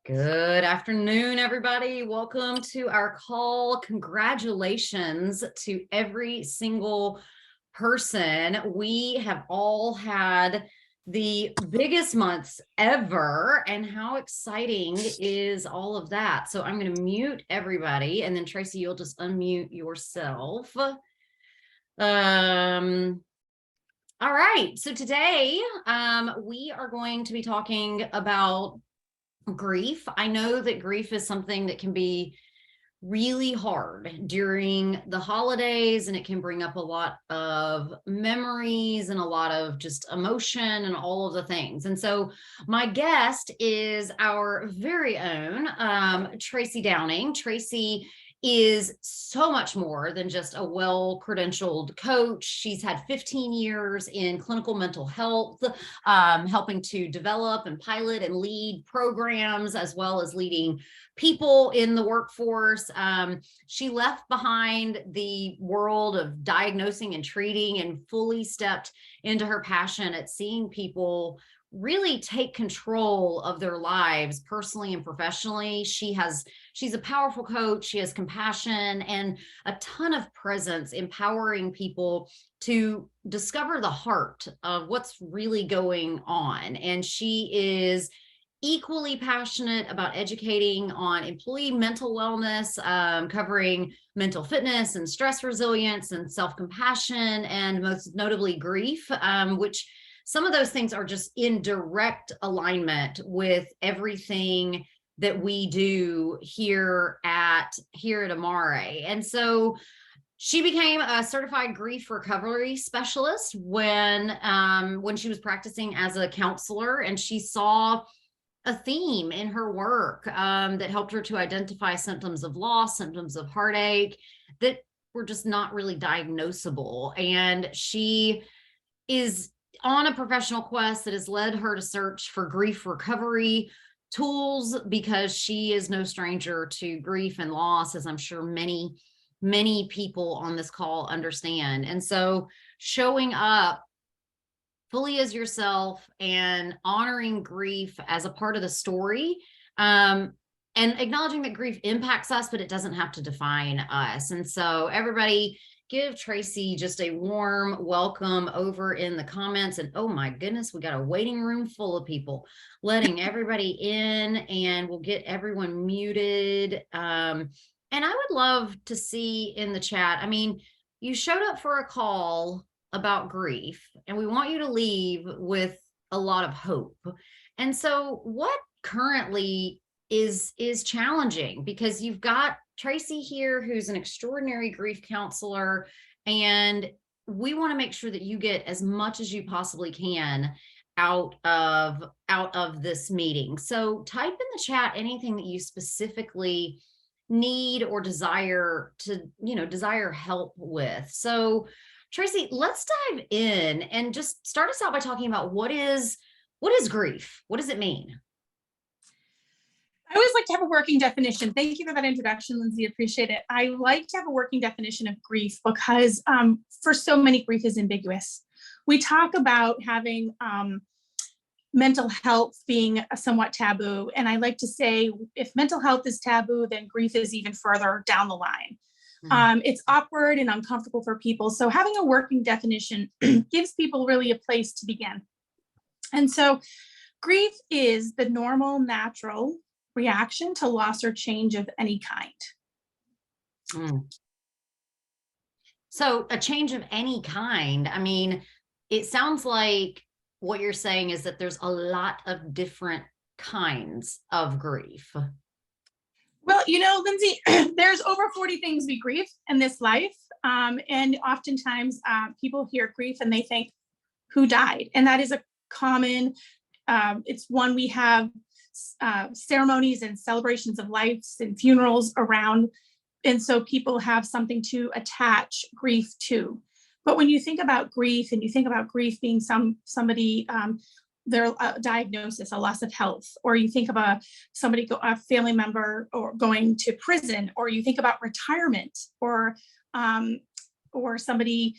Good afternoon, everybody. Welcome to our call. Congratulations to every single person. We have all had the biggest months ever, and how exciting is all of that? So I'm going to mute everybody, and then Tracy, you'll just unmute yourself. All right, so today we are going to be talking about grief. I know that grief is something that can be really hard during the holidays, and it can bring up a lot of memories and a lot of just emotion and all of the things. And so my guest is our very own Tracy Downing. Tracy is so much more than just a well-credentialed coach. She's had 15 years in clinical mental health, helping to develop and pilot and lead programs, as well as leading people in the workforce. She left behind the world of diagnosing and treating and fully stepped into her passion at seeing people really take control of their lives personally and professionally. She's a powerful coach. She has compassion and a ton of presence, empowering people to discover the heart of what's really going on. And she is equally passionate about educating on employee mental wellness, covering mental fitness and stress resilience and self-compassion, and most notably grief, which some of those things are just in direct alignment with everything that we do here at Amare. And so she became a certified grief recovery specialist when she was practicing as a counselor, and she saw a theme in her work that helped her to identify symptoms of loss, symptoms of heartache that were just not really diagnosable. And she is on a professional quest that has led her to search for grief recovery tools, because she is no stranger to grief and loss, as I'm sure many people on this call understand. And so showing up fully as yourself and honoring grief as a part of the story, and acknowledging that grief impacts us, but it doesn't have to define us. And so everybody, give Tracy just a warm welcome over in the comments. And oh my goodness, we got a waiting room full of people, letting everybody in, and we'll get everyone muted. And I would love to see in the chat, I mean, you showed up for a call about grief, and we want you to leave with a lot of hope. And so what currently is challenging, because you've got Tracy here, who's an extraordinary grief counselor, and we want to make sure that you get as much as you possibly can out of this meeting. So type in the chat anything that you specifically need or desire help with. So Tracy, let's dive in and just start us out by talking about what is grief? What does it mean? I always like to have a working definition. Thank you for that introduction, Lindsay. Appreciate it. I like to have a working definition of grief because for so many, grief is ambiguous. We talk about having mental health being somewhat taboo. And I like to say, if mental health is taboo, then grief is even further down the line. It's awkward and uncomfortable for people. So having a working definition gives people really a place to begin. And so grief is the normal, natural reaction to loss or change of any kind. So a change of any kind. I mean, it sounds like what you're saying is that there's a lot of different kinds of grief. Well, Lindsay, there's over 40 things we grieve in this life. And oftentimes people hear grief and they think, who died? And that is a common, it's one we have ceremonies and celebrations of lives and funerals around. And so people have something to attach grief to. But when you think about grief, and you think about grief being somebody, their diagnosis, a loss of health, or you think of a family member or going to prison, or you think about retirement, or somebody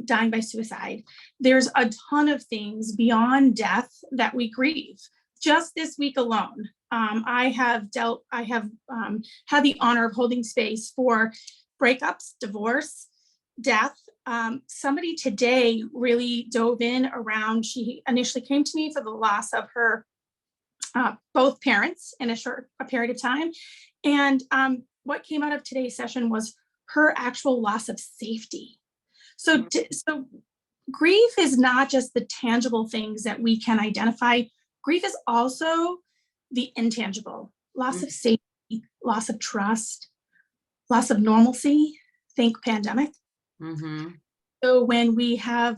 dying by suicide. There's a ton of things beyond death that we grieve. just this week alone, I have had the honor of holding space for breakups, divorce, death. Somebody today really dove in around, she initially came to me for the loss of her both parents in a period of time. And what came out of today's session was her actual loss of safety. So grief is not just the tangible things that we can identify. Grief is also the intangible: loss of safety, loss of trust, loss of normalcy. Think pandemic. Mm-hmm. So when we have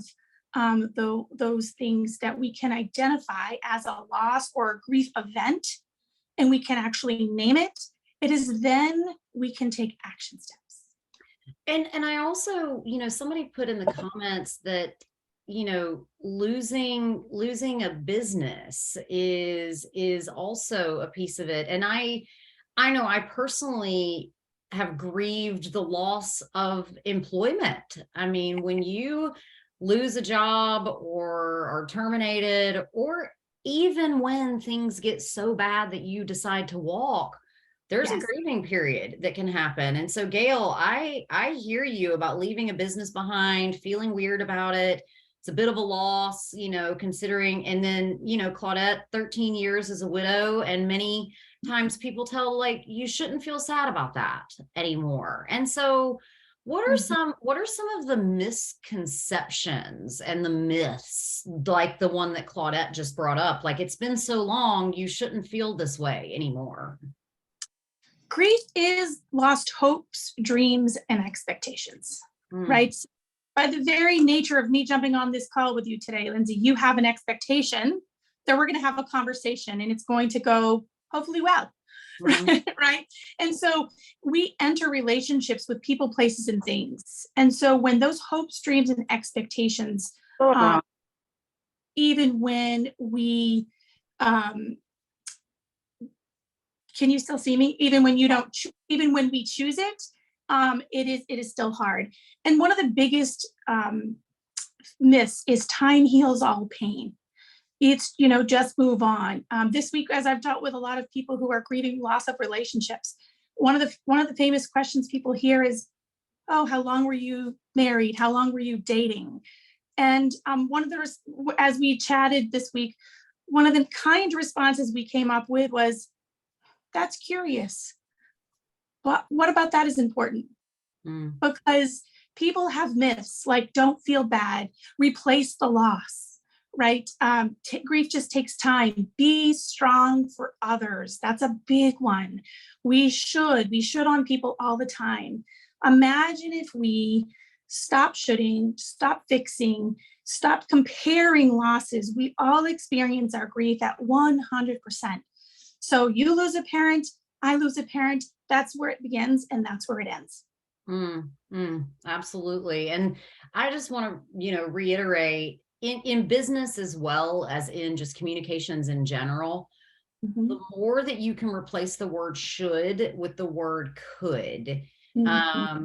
those things that we can identify as a loss or a grief event, and we can actually name it, it is then we can take action steps. And I also, somebody put in the comments that, losing a business is also a piece of it. And I know I personally have grieved the loss of employment. I mean, when you lose a job or are terminated, or even when things get so bad that you decide to walk, there's a grieving period that can happen. And so, Gail, I hear you about leaving a business behind, feeling weird about it. It's a bit of a loss, considering, and then, Claudette, 13 years as a widow, and many times people tell, like, you shouldn't feel sad about that anymore. And so what are some of the misconceptions and the myths, like the one that Claudette just brought up? Like, it's been so long, you shouldn't feel this way anymore. Grief is lost hopes, dreams, and expectations, right? By the very nature of me jumping on this call with you today, Lindsay, you have an expectation that we're going to have a conversation and it's going to go hopefully well, right? And so we enter relationships with people, places, and things. And so when those hopes, dreams, and expectations, even when we, can you still see me? Even when you don't, even when we choose it, it is still hard. And one of the biggest myths is time heals all pain. It's, just move on. This week, as I've dealt with a lot of people who are grieving loss of relationships, one of the famous questions people hear is, oh, how long were you married? How long were you dating? And as we chatted this week, one of the kind responses we came up with was, that's curious. But what about that is important? Because people have myths like, don't feel bad, replace the loss, right? Grief just takes time. Be strong for others. That's a big one. We should on people all the time. Imagine if we stop shoulding, stop fixing, stop comparing losses. We all experience our grief at 100%. So you lose a parent, I lose a parent. That's where it begins and that's where it ends. Absolutely. And I just want to, reiterate in business as well as in just communications in general, the more that you can replace the word should with the word could. I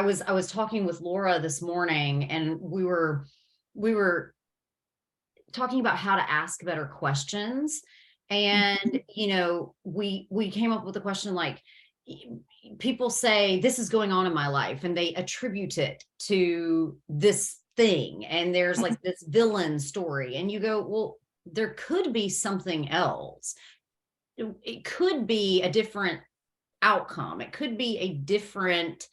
was talking with Laura this morning, and we were talking about how to ask better questions. And, we came up with a question like, people say, this is going on in my life, and they attribute it to this thing. And there's like this villain story. And you go, well, there could be something else. It could be a different outcome. It could be a different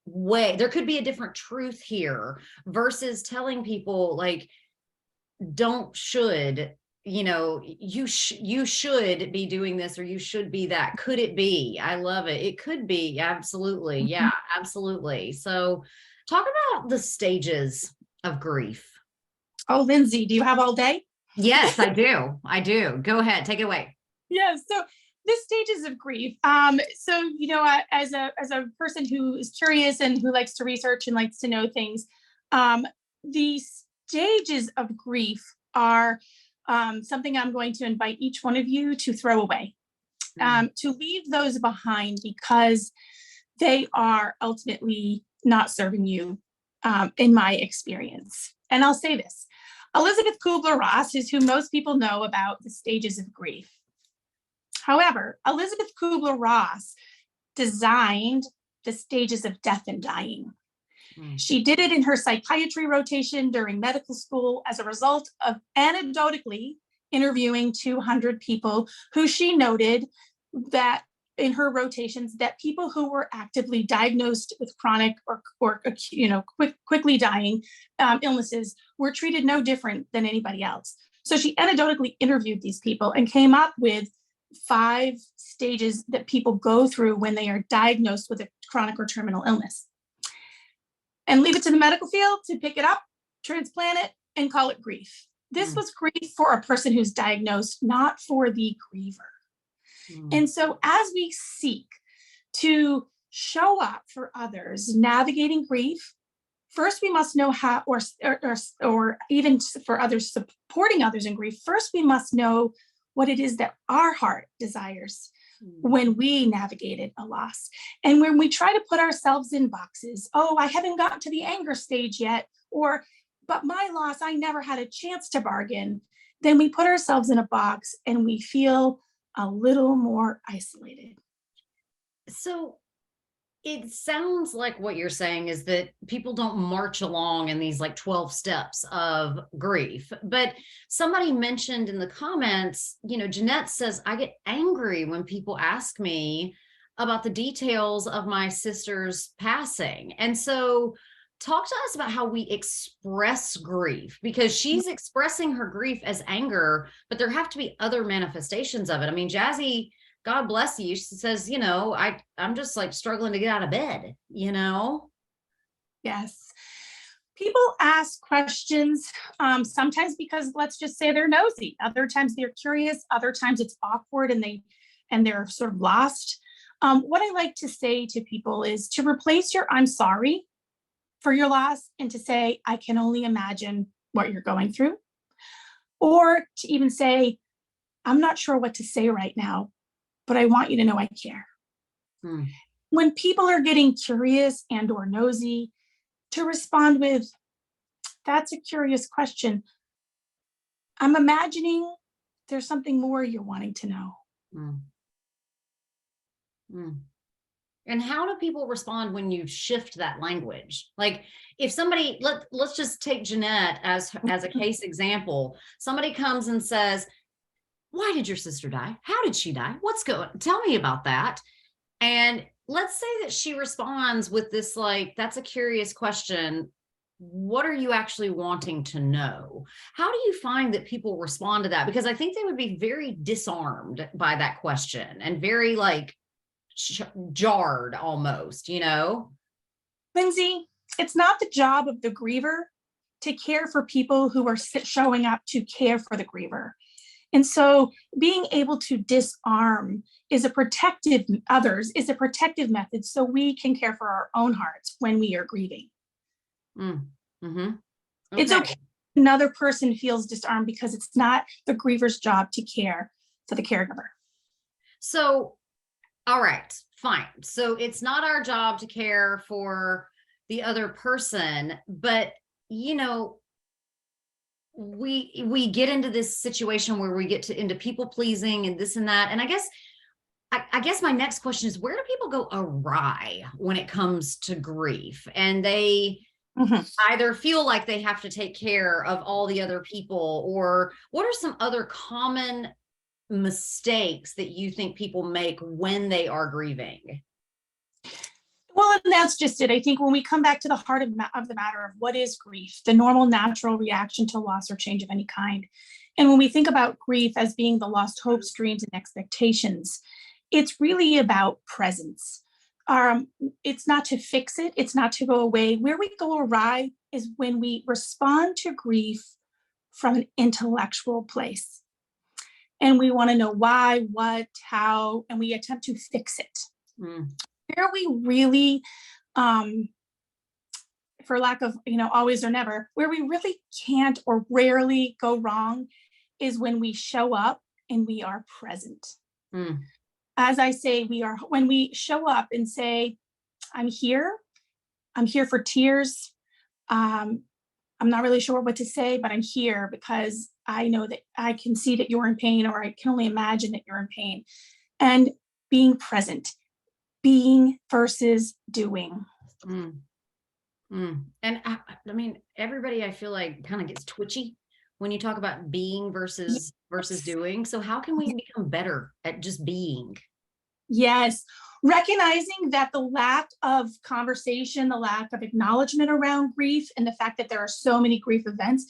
way. There could be a different truth here, versus telling people like, should you should be doing this, or you should be that. Could it be? I love it. It could be. Absolutely. Yeah, absolutely. So talk about the stages of grief. Oh, Lindsay, do you have all day? Yes, I do. I do. Go ahead. Take it away. Yes. So the stages of grief. So, as a person who is curious and who likes to research and likes to know things, the stages of grief are something I'm going to invite each one of you to throw away, to leave those behind, because they are ultimately not serving you, in my experience. And I'll say this, Elizabeth Kubler-Ross is who most people know about the stages of grief. However, Elizabeth Kubler-Ross designed the stages of death and dying. She did it in her psychiatry rotation during medical school as a result of anecdotally interviewing 200 people who she noted that in her rotations that people who were actively diagnosed with chronic or quickly dying illnesses were treated no different than anybody else. So she anecdotally interviewed these people and came up with 5 stages that people go through when they are diagnosed with a chronic or terminal illness. And leave it to the medical field to pick it up, transplant it, and call it grief. This was grief for a person who's diagnosed, not for the griever. And so as we seek to show up for others navigating grief, first we must know how, or even for others supporting others in grief, first we must know what it is that our heart desires when we navigated a loss. And when we try to put ourselves in boxes, oh, I haven't gotten to the anger stage yet, or, but my loss, I never had a chance to bargain, then we put ourselves in a box and we feel a little more isolated. So it sounds like what you're saying is that people don't march along in these like 12 steps of grief. But somebody mentioned in the comments, Jeanette says, I get angry when people ask me about the details of my sister's passing. And so talk to us about how we express grief, because she's expressing her grief as anger, but there have to be other manifestations of it. I mean, Jazzy, God bless you, she says, I'm just like struggling to get out of bed, Yes. People ask questions, sometimes because let's just say they're nosy. Other times they're curious. Other times it's awkward and they're sort of lost. What I like to say to people is to replace your "I'm sorry" for your loss and to say, I can only imagine what you're going through. Or to even say, I'm not sure what to say right now, but I want you to know I care. When people are getting curious and or nosy, to respond with, that's a curious question. I'm imagining there's something more you're wanting to know. And how do people respond when you shift that language? Like if somebody, let's just take Jeanette as a case example. Somebody comes and says, why did your sister die? How did she die? Tell me about that. And let's say that she responds with this, like, that's a curious question. What are you actually wanting to know? How do you find that people respond to that? Because I think they would be very disarmed by that question and very like jarred almost, Lindsay, it's not the job of the griever to care for people who are showing up to care for the griever. And so being able to disarm is a protective method so we can care for our own hearts when we are grieving. Okay. It's okay if another person feels disarmed because it's not the griever's job to care for the caregiver. So, all right, fine. So it's not our job to care for the other person, but we get into this situation where we get into people pleasing and this and that. And I guess my next question is, where do people go awry when it comes to grief? And they either feel like they have to take care of all the other people, or what are some other common mistakes that you think people make when they are grieving? Well, and that's just it. I think when we come back to the heart of the matter of what is grief, the normal natural reaction to loss or change of any kind. And when we think about grief as being the lost hopes, dreams, and expectations, it's really about presence. It's not to fix it. It's not to go away. Where we go awry is when we respond to grief from an intellectual place. And we want to know why, what, how, and we attempt to fix it. Where we really, for lack of, always or never, where we really can't or rarely go wrong is when we show up and we are present. As I say, when we show up and say, I'm here for tears. I'm not really sure what to say, but I'm here because I know that I can see that you're in pain, or I can only imagine that you're in pain. And being present, being versus doing. Mm, And I mean, everybody I feel like kind of gets twitchy when you talk about being versus Yes. doing. So how can we become better at just being? Yes. Recognizing that the lack of conversation, the lack of acknowledgement around grief, and the fact that there are so many grief events,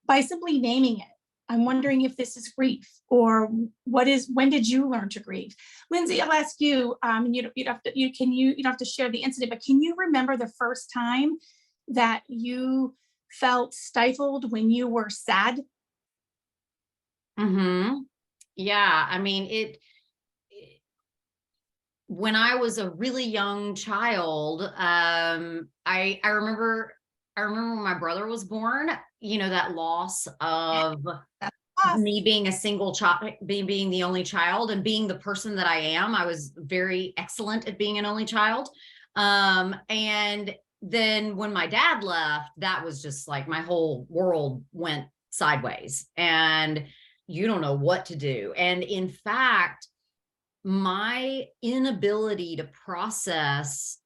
by simply naming it. I'm wondering if this is grief, or when did you learn to grieve? Lindsay, I'll ask you, you'd have to, you don't have to share the incident, but can you remember the first time that you felt stifled when you were sad? Mm-hmm. Yeah, I mean, when I was a really young child, I remember when my brother was born, that loss of That's us. me being a single child, being the only child, and being the person that I am. I was very excellent at being an only child. And then when my dad left, that was just like my whole world went sideways, and you don't know what to do. And in fact, my inability to process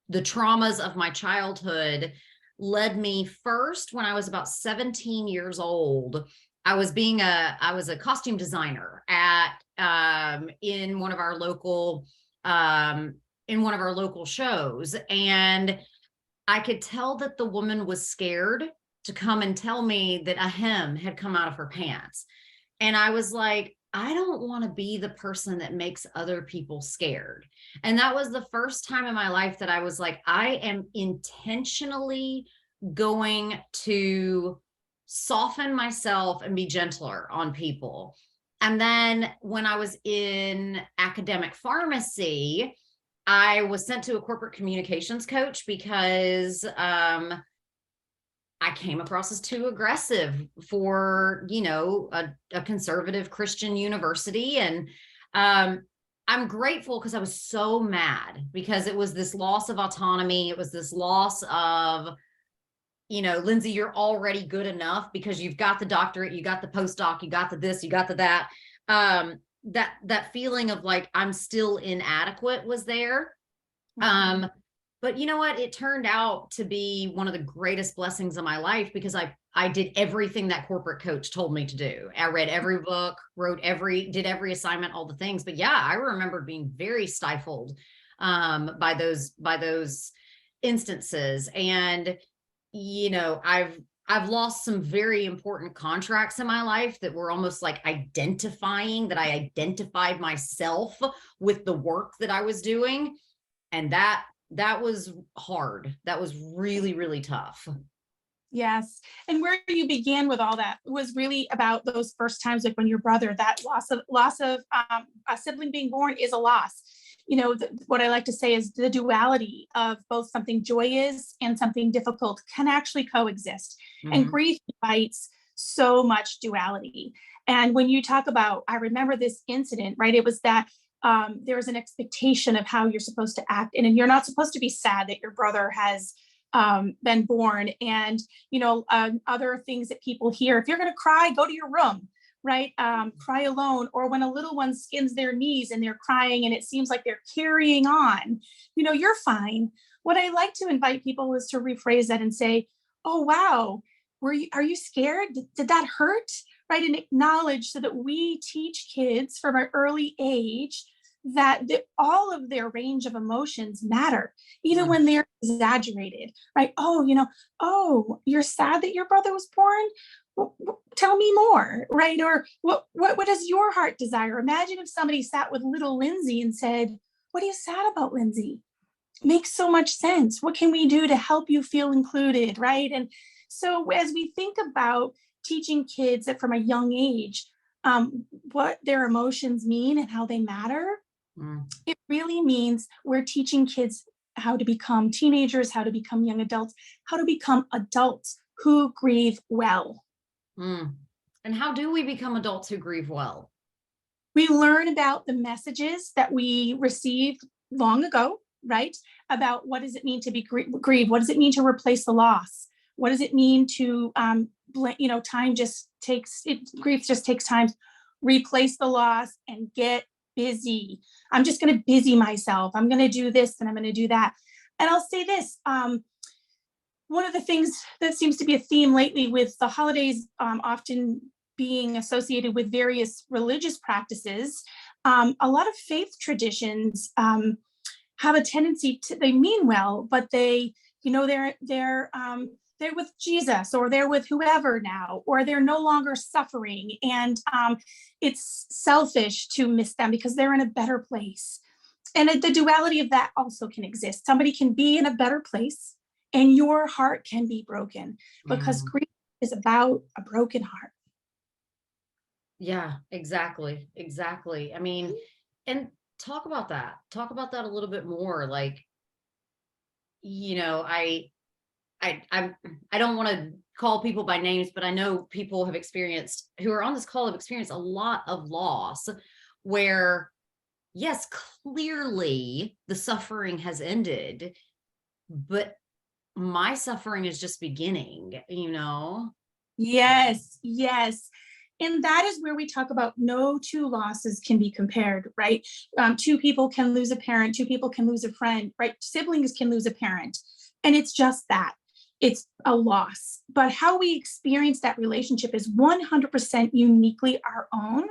the traumas of my childhood led me first, when I was about 17 years old. I was a costume designer at in one of our local shows, and I could tell that the woman was scared to come and tell me that a hem had come out of her pants. And I was like, I don't want to be the person that makes other people scared. And that was the first time in my life that I was like, I am intentionally going to soften myself and be gentler on people. And then when I was in academic pharmacy, I was sent to a corporate communications coach because I came across as too aggressive for, a conservative Christian university. And I'm grateful, because I was so mad, because it was this loss of autonomy. It was this loss of, Lindsay, you're already good enough because you've got the doctorate, you got the postdoc, you got the this, you got the that. That feeling of like, I'm still inadequate was there. But you know what? It turned out to be one of the greatest blessings of my life, because I did everything that corporate coach told me to do. I read every book, did every assignment, all the things. But yeah, I remember being very stifled by those instances. And I've lost some very important contracts in my life that were almost like identifying that I identified myself with the work that I was doing. And that was hard. That was really, really tough. Yes. And where you began with all that was really about those first times, like when your brother, that loss of a sibling being born is a loss. What I like to say is the duality of both something joyous and something difficult can actually coexist. And grief invites so much duality. And when you talk about, I remember this incident, right? It was that there was an expectation of how you're supposed to act. And you're not supposed to be sad that your brother has been born. And, other things that people hear, if you're going to cry, go to your room, right? Cry alone. Or when a little one skins their knees and they're crying and it seems like they're carrying on, you're fine. What I like to invite people is to rephrase that and say, oh, wow, are you scared? Did that hurt? Right? And acknowledge, so that we teach kids from an early age that all of their range of emotions matter, even when they're exaggerated, right? Oh, you're sad that your brother was born? Tell me more, right? Or what does your heart desire? Imagine if somebody sat with little Lindsay and said, what are you sad about, Lindsay? Makes so much sense. What can we do to help you feel included, right? And so as we think about teaching kids that from a young age, what their emotions mean and how they matter, it really means we're teaching kids how to become teenagers, how to become young adults, how to become adults who grieve well. And how do we become adults who grieve well? We learn about the messages that we received long ago, right? About what does it mean to be grieve? What does it mean to replace the loss? What does it mean to, time just takes, grief just takes time. Replace the loss and get busy. I'm just going to busy myself. I'm going to do this and I'm going to do that. And I'll say this, one of the things that seems to be a theme lately with the holidays often being associated with various religious practices, a lot of faith traditions have a tendency to, they mean well, but they, they're with Jesus, or they're with whoever now, or they're no longer suffering. And it's selfish to miss them because they're in a better place. And the duality of that also can exist. Somebody can be in a better place and your heart can be broken, because grief is about a broken heart. Yeah, exactly. Exactly. I mean, and talk about that. Talk about that a little bit more. Like, I don't want to call people by names, but I know people have experienced, who are on this call, have experienced a lot of loss where, yes, clearly the suffering has ended, but my suffering is just beginning, Yes, yes. And that is where we talk about no two losses can be compared, right? Two people can lose a parent, two people can lose a friend, right? Siblings can lose a parent. And it's just that. It's a loss. But how we experience that relationship is 100% uniquely our own.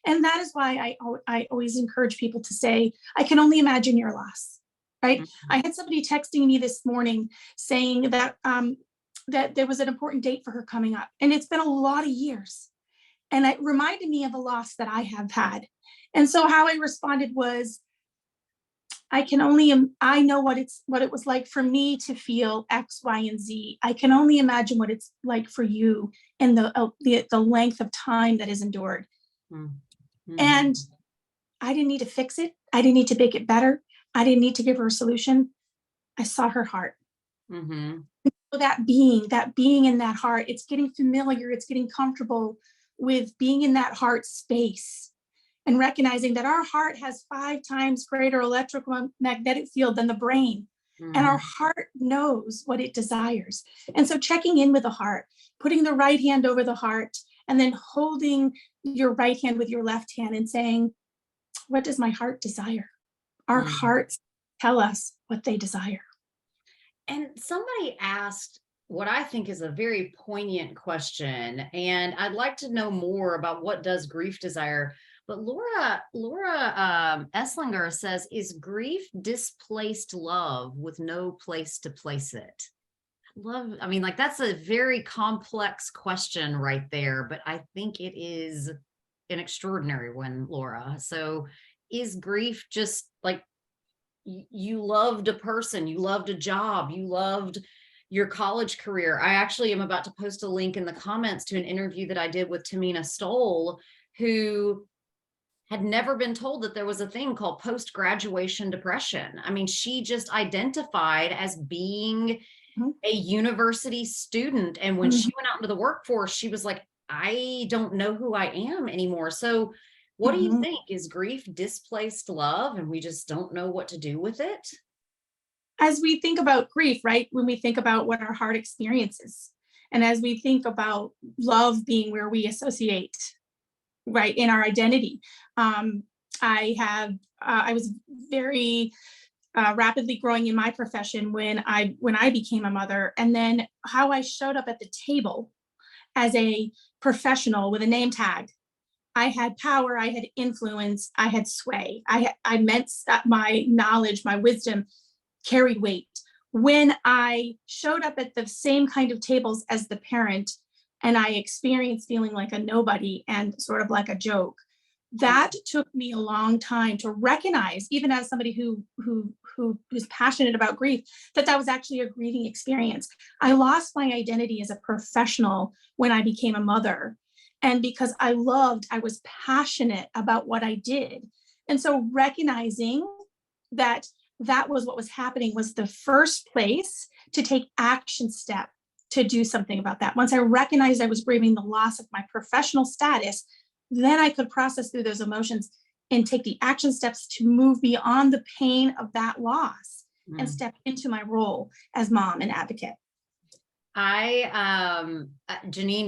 And that is why I always encourage people to say, I can only imagine your loss, right? Mm-hmm. I had somebody texting me this morning saying that that there was an important date for her coming up. And it's been a lot of years. And it reminded me of a loss that I have had. And so how I responded was, I know what it was like for me to feel X, Y, and Z. I can only imagine what it's like for you and the length of time that is endured. Mm-hmm. And I didn't need to fix it. I didn't need to make it better. I didn't need to give her a solution. I saw her heart. Mm-hmm. So that being in that heart, it's getting familiar, it's getting comfortable with being in that heart space, and recognizing that our heart has 5 times greater electrical magnetic field than the brain. Mm-hmm. And our heart knows what it desires. And so checking in with the heart, putting the right hand over the heart, and then holding your right hand with your left hand and saying, what does my heart desire? Our hearts tell us what they desire. And somebody asked what I think is a very poignant question, and I'd like to know more about what does grief desire. But Laura Esslinger says, is grief displaced love with no place to place it? That's a very complex question right there, but I think it is an extraordinary one, Laura. So is grief just like, you loved a person, you loved a job, you loved your college career? I actually am about to post a link in the comments to an interview that I did with Tamina Stoll, who had never been told that there was a thing called post-graduation depression. I mean, she just identified as being a university student. And when she went out into the workforce, she was like, I don't know who I am anymore. So what do you think? Is grief displaced love and we just don't know what to do with it? As we think about grief, right, when we think about what our heart experiences, and as we think about love being where we associate, right, in our identity. I was very rapidly growing in my profession when I became a mother, and then how I showed up at the table as a professional with a name tag. I had power, I had influence, I had sway. I meant that my knowledge, my wisdom carried weight. When I showed up at the same kind of tables as the parent, and I experienced feeling like a nobody and sort of like a joke, that took me a long time to recognize, even as somebody who's passionate about grief, that was actually a grieving experience. I lost my identity as a professional when I became a mother. And because I was passionate about what I did. And so recognizing that was what was happening was the first place to take action step to do something about that. Once I recognized I was grieving the loss of my professional status, then I could process through those emotions and take the action steps to move beyond the pain of that loss and step into my role as mom and advocate. Janine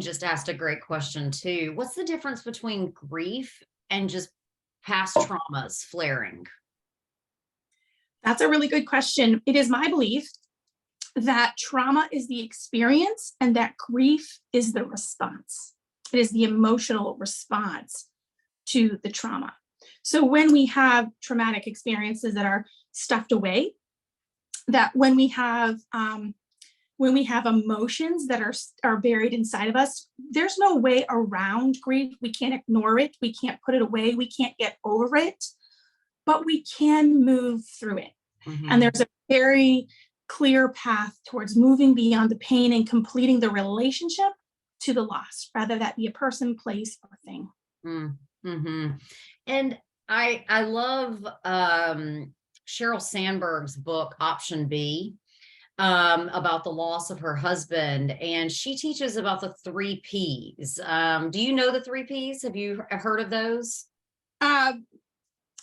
just asked a great question too. What's the difference between grief and just past traumas flaring? That's a really good question. It is my belief that trauma is the experience and that grief is the response. It is the emotional response to the trauma. So when we have traumatic experiences that are stuffed away, that when we have emotions that are buried inside of us, there's no way around grief. We can't ignore it. We can't put it away. We can't get over it, but we can move through it. Mm-hmm. And there's a very clear path towards moving beyond the pain and completing the relationship to the loss, rather that be a person, place, or thing. Mm-hmm. And I love Sheryl Sandberg's book, Option B, about the loss of her husband. And she teaches about the 3 Ps. Do you know the 3 Ps? Have you heard of those?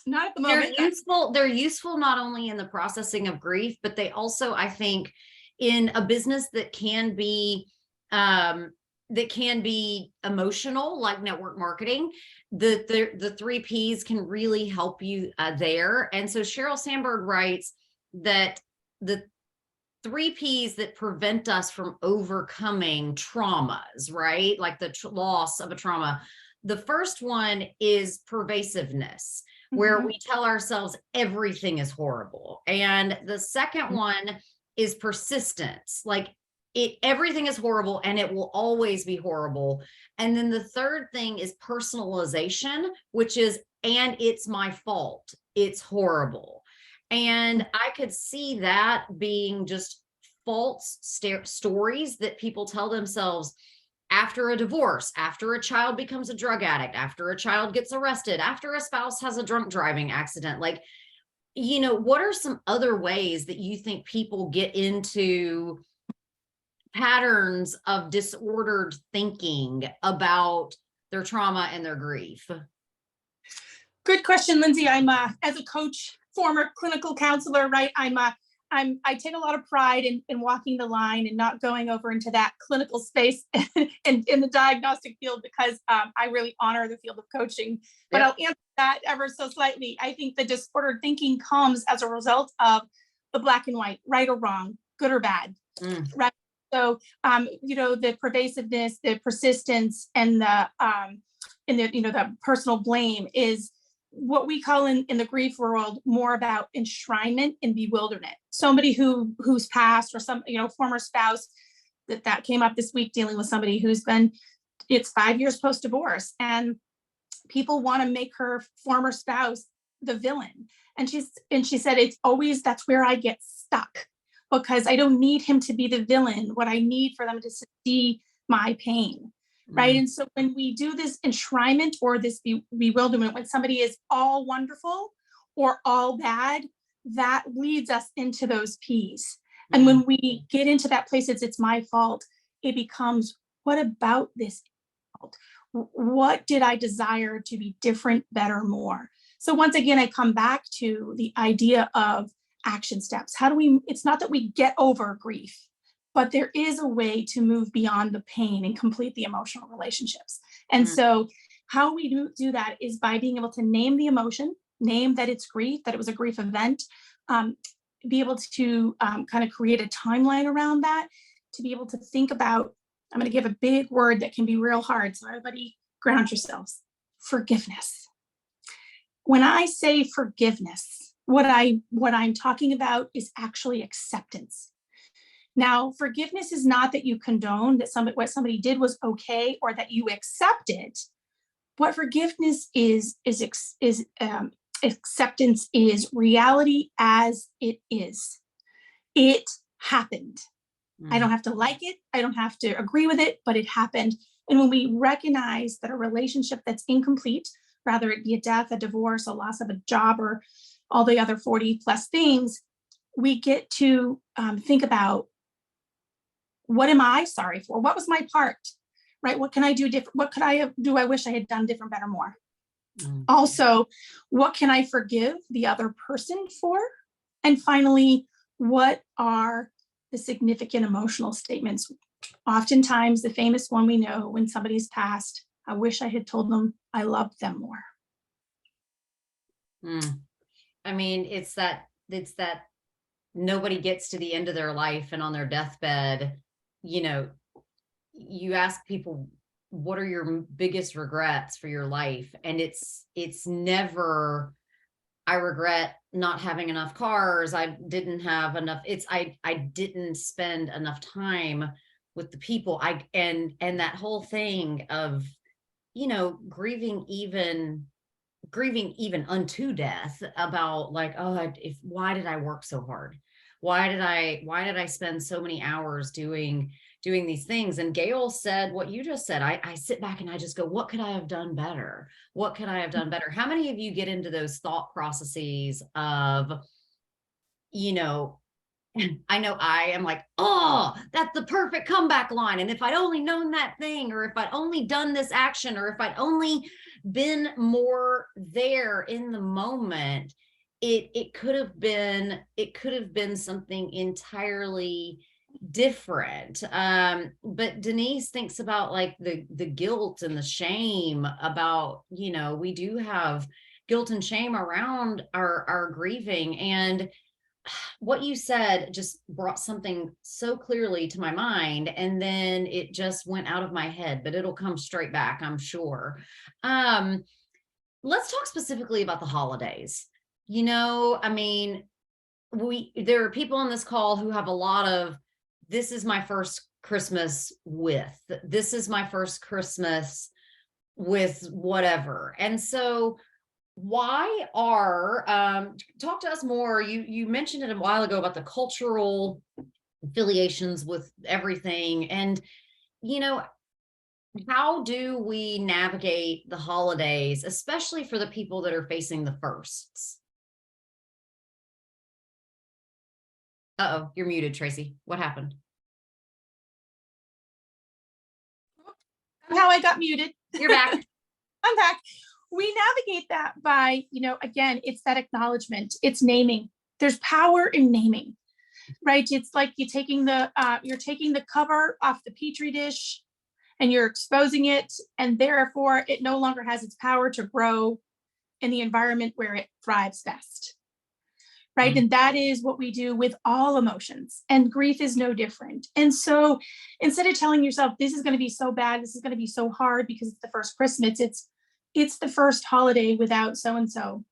Not at the moment. They're useful not only in the processing of grief, but they also, I think, in a business that can be emotional, like network marketing. The 3 Ps can really help you there. And so Sheryl Sandberg writes that the 3 Ps that prevent us from overcoming traumas, right? Like the loss of a trauma. The first one is pervasiveness, where we tell ourselves everything is horrible. And the second one is persistence, like everything is horrible and it will always be horrible. And then the third thing is personalization, which is, and it's my fault, it's horrible. And I could see that being just false stories that people tell themselves after a divorce, after a child becomes a drug addict, after a child gets arrested, after a spouse has a drunk driving accident. Like, what are some other ways that you think people get into patterns of disordered thinking about their trauma and their grief? Good question, Lindsay. I'm as a coach, former clinical counselor, right? I take a lot of pride in walking the line and not going over into that clinical space in the diagnostic field, because I really honor the field of coaching. But I'll answer that ever so slightly. I think the disordered thinking comes as a result of the black and white, right or wrong, good or bad, right? So, the pervasiveness, the persistence, and the personal blame is what we call in the grief world more about enshrinement and bewilderment. Somebody who's passed, or some former spouse that came up this week, dealing with somebody it's 5 years post-divorce, and people want to make her former spouse the villain. And she said, it's always, that's where I get stuck, because I don't need him to be the villain. What I need for them to see my pain. Right. And so when we do this enshrinement or this bewilderment, when somebody is all wonderful or all bad, that leads us into those Ps. And when we get into that place, it's my fault, it becomes, what about this fault? What did I desire to be different, better, more? So once again, I come back to the idea of action steps. It's not that we get over grief, but there is a way to move beyond the pain and complete the emotional relationships. And so how we do that is by being able to name the emotion, name that it's grief, that it was a grief event, be able to kind of create a timeline around that, to be able to think about, I'm going to give a big word that can be real hard. So everybody ground yourselves. Forgiveness. When I say forgiveness, what I'm talking about is actually acceptance. Now, forgiveness is not that you condone that what somebody did was okay, or that you accept it. What forgiveness is acceptance, is reality as it is. It happened. I don't have to like it. I don't have to agree with it, but it happened. And when we recognize that a relationship that's incomplete, rather it be a death, a divorce, a loss of a job, or all the other 40 plus things, we get to think about, what am I sorry for? What was my part, right? What can I do different? What could I do? I wish I had done different, better, more. Also, what can I forgive the other person for? And finally, what are the significant emotional Oftentimes, the famous one we know when somebody's passed, I wish I had told them I loved them more. I mean, it's that nobody gets to the end of their life and on their deathbed, you know, you ask people, what are your biggest regrets for your life? And it's never, I regret not having enough cars. I didn't have enough. I didn't spend enough time with the people. And that whole thing of, you know, grieving even unto death, about like, oh, why did I work so hard? Why did I spend so many hours doing these things? And Gail said what you just said. I sit back and I just go, what could I have done better? What could I have done better? How many of you get into those thought processes of, you know, I know I am like, oh, that's the perfect comeback line. And if I'd only known that thing, or if I'd only done this action, or if I'd only been more there in the moment, it could have been something entirely different. But Denise thinks about like the guilt and the shame about, you know, we do have guilt and shame around our grieving. And what you said just brought something so clearly to my mind, and then it just went out of my head, but it'll come straight back, I'm sure. Let's talk specifically about the holidays. You know, I mean, there are people on this call who have a lot of, this is my first Christmas with, this is my first Christmas with whatever. And so why are, talk to us more. You mentioned it a while ago about the cultural affiliations with everything. And, you know, how do we navigate the holidays, especially for the people that are facing the firsts? Uh-oh, you're muted, Tracy. What happened? Somehow I got muted. You're back. I'm back. We navigate that by, you know, again, it's that acknowledgement, it's naming. There's power in naming, right? It's like you're taking the cover off the petri dish and you're exposing it, and therefore it no longer has its power to grow in the environment where it thrives best, right? Mm. And that is what we do with all emotions, and grief is no different. And so instead of telling yourself, this is going to be so bad, this is going to be so hard because it's the first Christmas, it's the first holiday without so-and-so.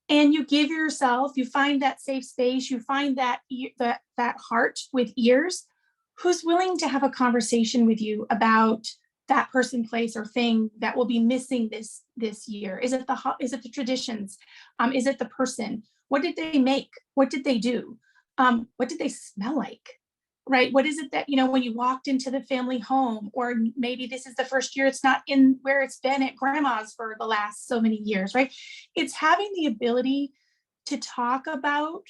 And you give yourself, you find that safe space, you find that heart with ears who's willing to have a conversation with you about that person, place, or thing that will be missing this year. Is it the traditions? Is it the person? What did they make? What did they do? What did they smell like? Right? What is it that, you know, when you walked into the family home, or maybe this is the first year it's not in where it's been at grandma's for the last so many years, right? It's having the ability to talk about,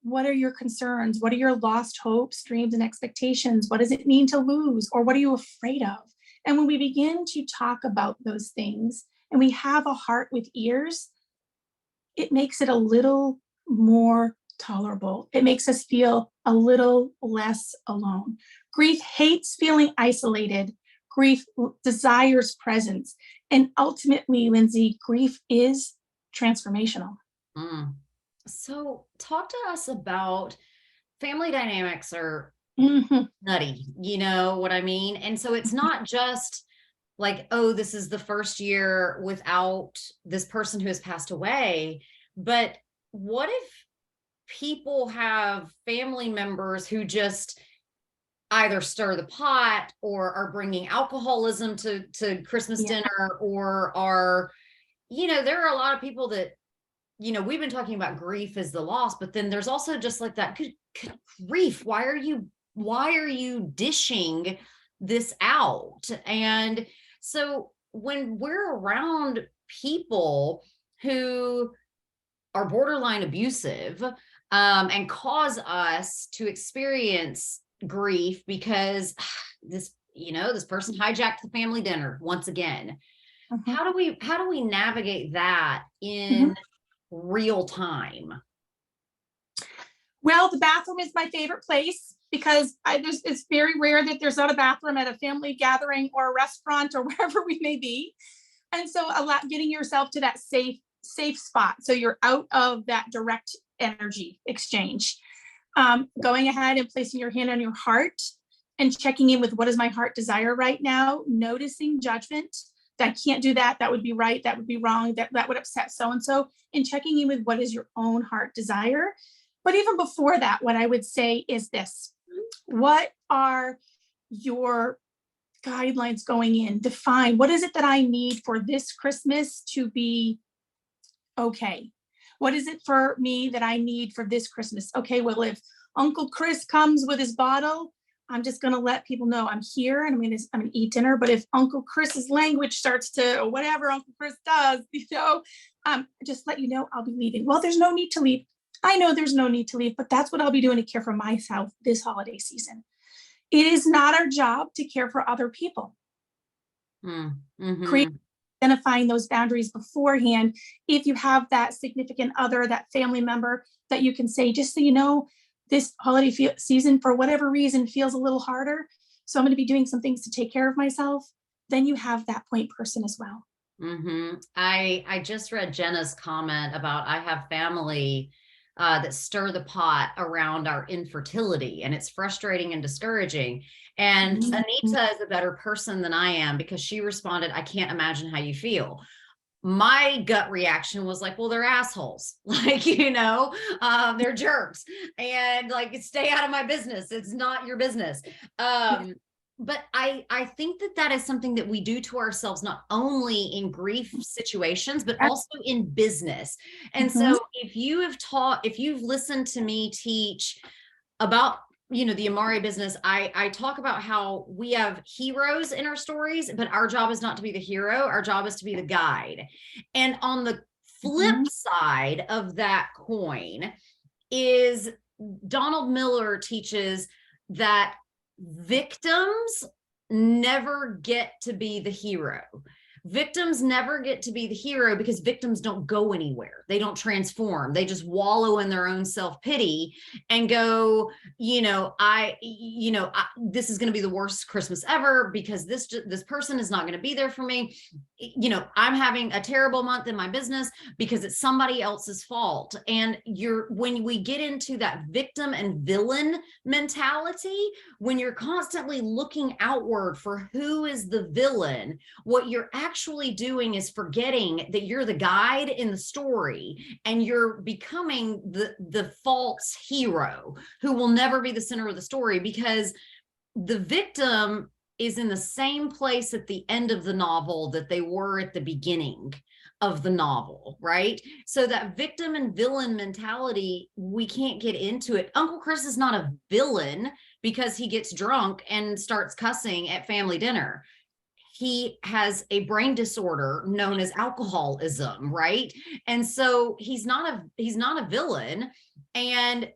what are your concerns? What are your lost hopes, dreams, and expectations? What does it mean to lose? Or what are you afraid of? And when we begin to talk about those things and we have a heart with ears, it makes it a little more tolerable. It makes us feel a little less alone. Grief hates feeling isolated. Grief desires presence. And ultimately, Lindsay, grief is transformational. Mm. So talk to us about, family dynamics are nutty, you know what I mean? And so it's not just like, oh, this is the first year without this person who has passed away, but what if people have family members who just either stir the pot, or are bringing alcoholism to Christmas dinner, or are, you know, there are a lot of people that, you know, we've been talking about grief as the loss, but then there's also just like that, good grief, why are you dishing this out? And so when we're around people who are borderline abusive, and cause us to experience grief because this person hijacked the family dinner once again, how do we navigate that in real time? Well, the bathroom is my favorite place. because it's very rare that there's not a bathroom at a family gathering or a restaurant or wherever we may be. And so getting yourself to that safe spot, so you're out of that direct energy exchange. Going ahead and placing your hand on your heart and checking in with, what is my heart desire right now? Noticing judgment. I can't do that. That would be right. That would be wrong. That would upset so-and-so. And checking in with what is your own heart desire. But even before that, what I would say is this: what are your guidelines going in? Define, what is it that I need for this Christmas to be okay? What is it for me that I need for this Christmas? Okay, well, if Uncle Chris comes with his bottle, I'm just going to let people know I'm here and I'm going to eat dinner. But if Uncle Chris's language starts to, or whatever Uncle Chris does, just let you know I'll be leaving. Well, there's no need to leave. I know there's no need to leave, but that's what I'll be doing to care for myself this holiday season. It is not our job to care for other people. Mm-hmm. Identifying those boundaries beforehand. If you have that significant other, that family member that you can say, just so you know, this holiday season, for whatever reason, feels a little harder, so I'm going to be doing some things to take care of myself. Then you have that point person as well. Mm-hmm. I just read Jenna's comment about, I have family that stir the pot around our infertility, and it's frustrating and discouraging. And Anita is a better person than I am, because she responded, I can't imagine how you feel. My gut reaction was like, well, they're assholes. Like, they're jerks, and like, stay out of my business. It's not your business. But I think that is something that we do to ourselves, not only in grief situations, but also in business. And so if you've listened to me teach about, the Amare business, I talk about how we have heroes in our stories, but our job is not to be the hero. Our job is to be the guide. And on the flip side of that coin is, Donald Miller teaches that victims never get to be the hero. Victims never get to be the hero, because victims don't go anywhere. They don't transform. They just wallow in their own self-pity and go, this is going to be the worst Christmas ever, because this person is not going to be there for me. I'm having a terrible month in my business because it's somebody else's fault. And when we get into that victim and villain mentality, when you're constantly looking outward for who is the villain, what you're actually doing is forgetting that you're the guide in the story, and you're becoming the false hero who will never be the center of the story, because the victim is in the same place at the end of the novel that they were at the beginning of the novel, right? So that victim and villain mentality, we can't get into it. Uncle Chris is not a villain because he gets drunk and starts cussing at family dinner. He has a brain disorder known as alcoholism, right? And so he's not a villain. And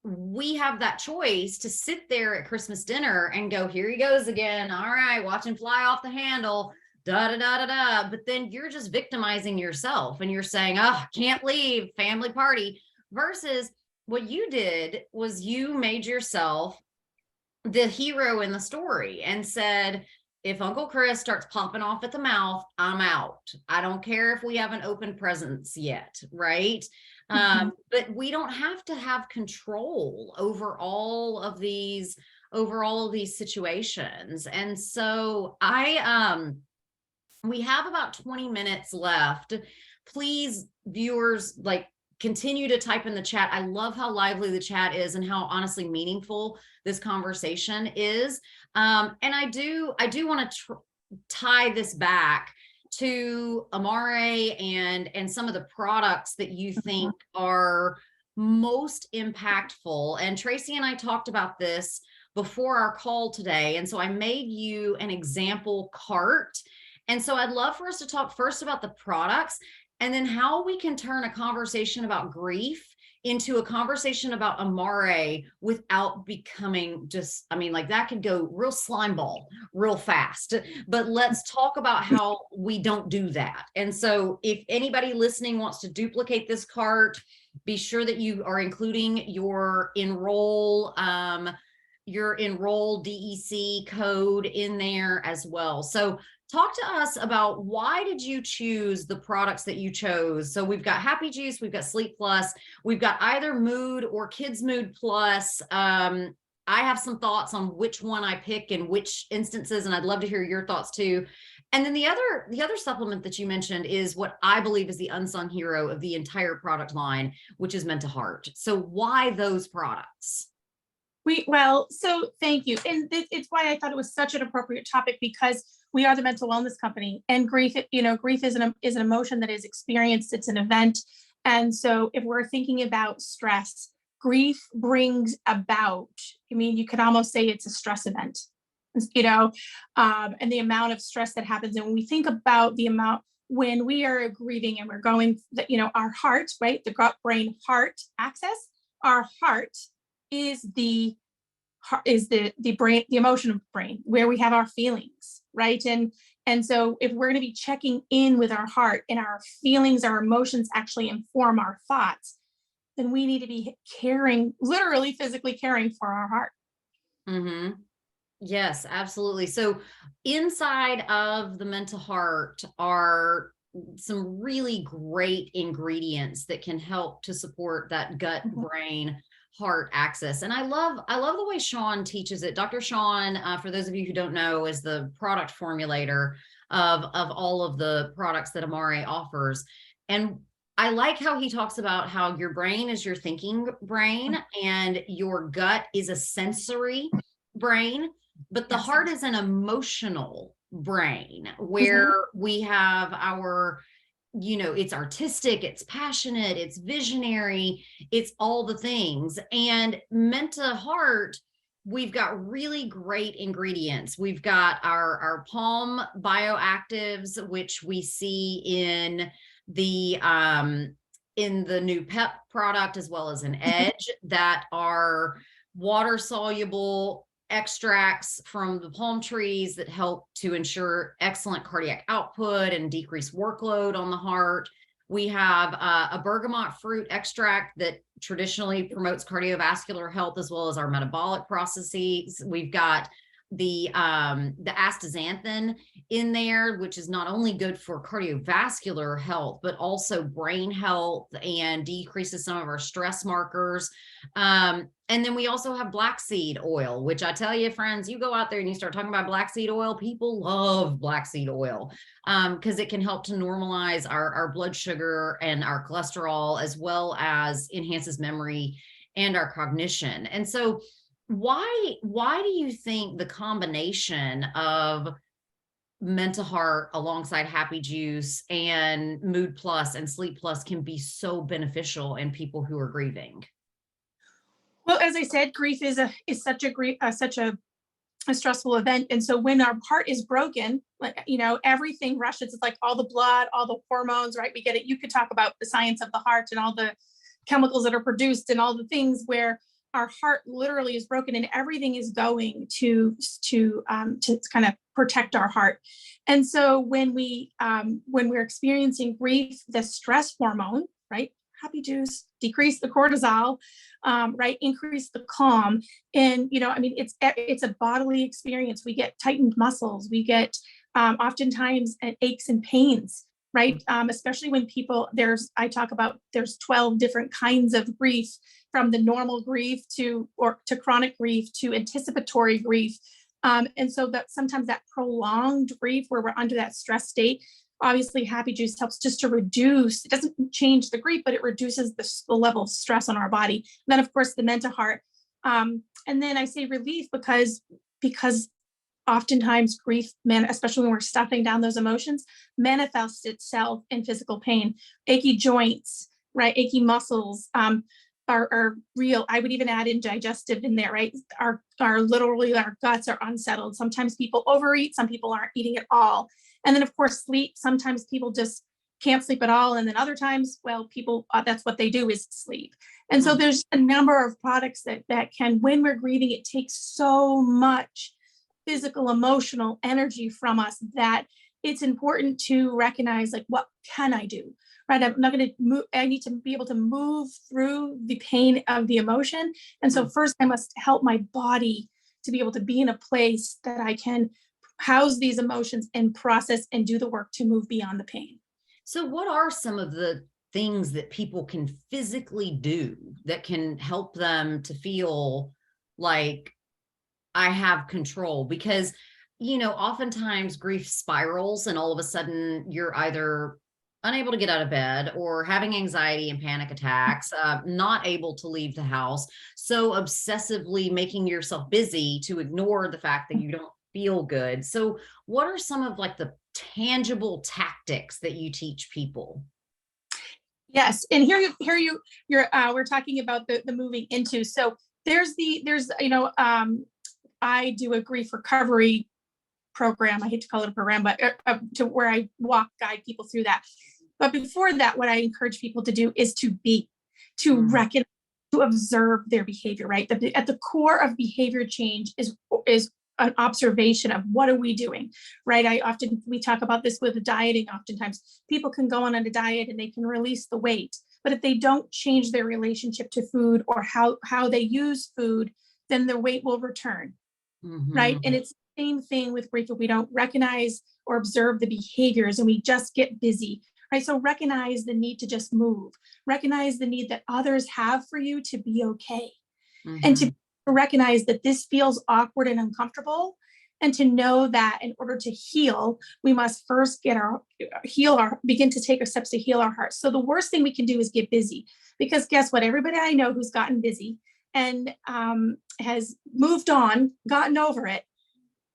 we have that choice to sit there at Christmas dinner and go, here he goes again. All right, watch him fly off the handle. Da da da da da. But then you're just victimizing yourself, and you're saying, oh, can't leave, family party. Versus what you did was you made yourself the hero in the story and said, if Uncle Chris starts popping off at the mouth, I'm out. I don't care if we haven't opened presents yet, right? But we don't have to have control over all of these situations. And so we have about 20 minutes left. Please, viewers, continue to type in the chat. I love how lively the chat is and how honestly meaningful this conversation is. And I do want to tie this back to Amare and some of the products that you think are most impactful. And Tracy and I talked about this before our call today. And so I made you an example cart. And so I'd love for us to talk first about the products, and then how we can turn a conversation about grief into a conversation about Amare without becoming just, that could go real slime ball real fast. But let's talk about how we don't do that. And so if anybody listening wants to duplicate this cart, be sure that you are including your enroll your enroll DEC code in there as well. So talk to us about, why did you choose the products that you chose? So we've got Happy Juice, we've got Sleep Plus, we've got either Mood or Kids Mood Plus. I have some thoughts on which one I pick in which instances, and I'd love to hear your thoughts too. And then the other supplement that you mentioned is what I believe is the unsung hero of the entire product line, which is Menta Heart. So why those products? So thank you. And it's why I thought it was such an appropriate topic, because we are the mental wellness company, and grief, grief is an emotion that is experienced. It's an event. And so if we're thinking about stress, grief brings about, you could almost say it's a stress event, and the amount of stress that happens. And when we think about the amount, when we are grieving and we're going, our heart, right? The gut brain heart axis, our heart is the brain, the emotion brain, where we have our feelings, right? And so if we're going to be checking in with our heart, and our feelings, our emotions actually inform our thoughts, then we need to be caring, literally physically caring for our heart. Mm-hmm. Yes, absolutely. So inside of the Menta Heart are some really great ingredients that can help to support that gut brain heart axis. And I love the way Sean teaches it. Dr. Sean, for those of you who don't know, is the product formulator of all of the products that Amare offers. And I like how he talks about how your brain is your thinking brain and your gut is a sensory brain, but the heart is an emotional brain, where we have our, it's artistic, it's passionate, it's visionary, it's all the things. And Menta Heart, we've got really great ingredients. We've got our Palm bioactives, which we see in the new PEP product, as well as an Edge, that are water soluble extracts from the palm trees that help to ensure excellent cardiac output and decrease workload on the heart. We have a bergamot fruit extract that traditionally promotes cardiovascular health, as well as our metabolic processes. We've got the astaxanthin in there, which is not only good for cardiovascular health, but also brain health, and decreases some of our stress markers. And then we also have black seed oil, which I tell you, friends, you go out there and you start talking about black seed oil, people love black seed oil, because it can help to normalize our blood sugar and our cholesterol, as well as enhances memory and our cognition. And so why do you think the combination of Menta Heart alongside Happy Juice and Mood Plus and Sleep Plus can be so beneficial in people who are grieving? Well, as I said, grief is such a stressful event. And so when our heart is broken, everything rushes. It's like all the blood, all the hormones, right? We get it. You could talk about the science of the heart and all the chemicals that are produced and all the things where our heart literally is broken, and everything is going to kind of protect our heart. And so when we're experiencing grief, the stress hormone, right? Happy Juice, decrease the cortisol, right? Increase the calm. And, it's a bodily experience. We get tightened muscles. We get oftentimes aches and pains, right? Especially when I talk about there's 12 different kinds of grief, from the normal grief to chronic grief to anticipatory grief. And so that sometimes that prolonged grief, where we're under that stress state, obviously Happy Juice helps just to reduce. It doesn't change the grief, but it reduces the level of stress on our body. And then of course the Menta Heart. And then I say relief because oftentimes grief, especially when we're stuffing down those emotions, manifests itself in physical pain, achy joints, right? Achy muscles, are real. I would even add in digestive in there, right? Literally our guts are unsettled. Sometimes people overeat, some people aren't eating at all. And then of course sleep. Sometimes people just can't sleep at all. And then other times, well, people, that's what they do, is sleep. And so there's a number of products that can, when we're grieving, it takes so much physical, emotional energy from us that it's important to recognize, like, what can I do? Right? I'm not going to move. I need to be able to move through the pain of the emotion. And so first I must help my body to be able to be in a place that I can house these emotions and process and do the work to move beyond the pain. So what are some of the things that people can physically do that can help them to feel like I have control? Because, oftentimes grief spirals and all of a sudden you're either unable to get out of bed or having anxiety and panic attacks, not able to leave the house, so obsessively making yourself busy to ignore the fact that you don't feel good. So what are some of like the tangible tactics that you teach people? Yes, and we're talking about the moving into. So I do a grief recovery program. I hate to call it a program, but to where I guide people through that. But before that, what I encourage people to do is to recognize, to observe their behavior, right? At the core of behavior change is an observation of what are we doing, right? We talk about this with dieting. Oftentimes people can go on a diet and they can release the weight, but if they don't change their relationship to food or how they use food, then their weight will return, right? And it's the same thing with grief. If we don't recognize or observe the behaviors and we just get busy, right? So recognize the need to just move, recognize the need that others have for you to be okay, and to recognize that this feels awkward and uncomfortable, and to know that in order to heal, we must first begin to take our steps to heal our hearts. So the worst thing we can do is get busy, because guess what? Everybody I know who's gotten busy and has moved on, gotten over it,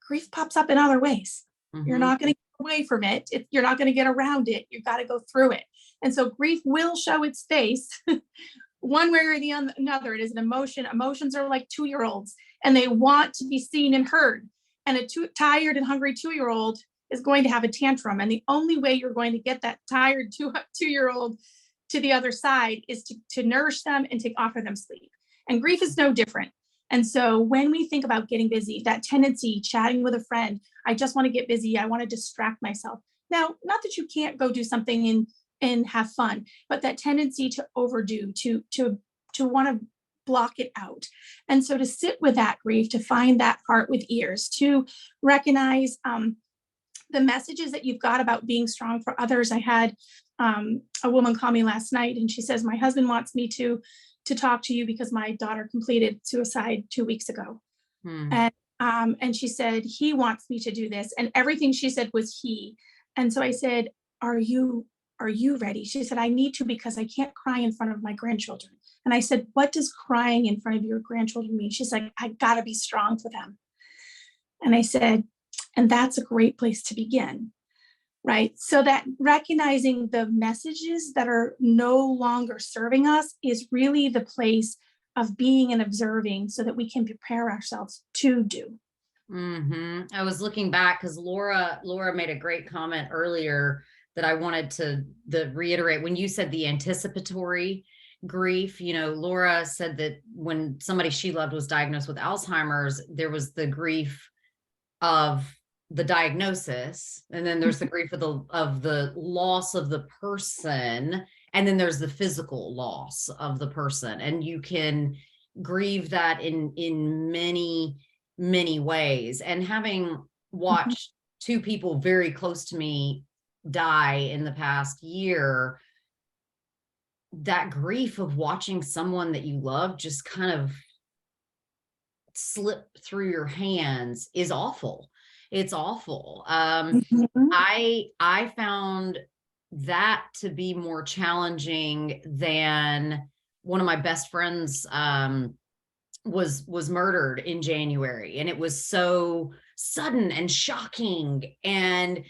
grief pops up in other ways. You're not going to get away from it. You're not going to get around it. You've got to go through it. And so grief will show its face one way or the another. It is an emotion. Emotions are like 2-year-olds, and they want to be seen and heard. And a tired and hungry 2-year-old is going to have a tantrum. And the only way you're going to get that tired 2-year-old to the other side is to nourish them and to offer them sleep. And grief is no different. And so when we think about getting busy, that tendency, chatting with a friend, I just want to get busy, I want to distract myself. Now, not that you can't go do something and have fun, but that tendency to overdo, to want to block it out. And so to sit with that grief, to find that heart with ears, to recognize the messages that you've got about being strong for others. I had a woman call me last night, and she says, my husband wants me to talk to you because my daughter completed suicide 2 weeks ago. And she said, he wants me to do this. And everything she said was he. And so I said, are you ready? She said, I need to, because I can't cry in front of my grandchildren. And I said, what does crying in front of your grandchildren mean? She's like, I gotta be strong for them. And I said, and that's a great place to begin. Right. So that recognizing the messages that are no longer serving us is really the place of being and observing, so that we can prepare ourselves to do. I was looking back because Laura made a great comment earlier that I wanted to reiterate. When you said the anticipatory grief, Laura said that when somebody she loved was diagnosed with Alzheimer's, there was the grief of the diagnosis, and then there's the grief of the loss of the person, and then there's the physical loss of the person. And you can grieve that in many ways. And having watched 2 people very close to me die in the past year, that grief of watching someone that you love just kind of slip through your hands is awful. It's awful. I found that to be more challenging than one of my best friends was murdered in January, and it was so sudden and shocking and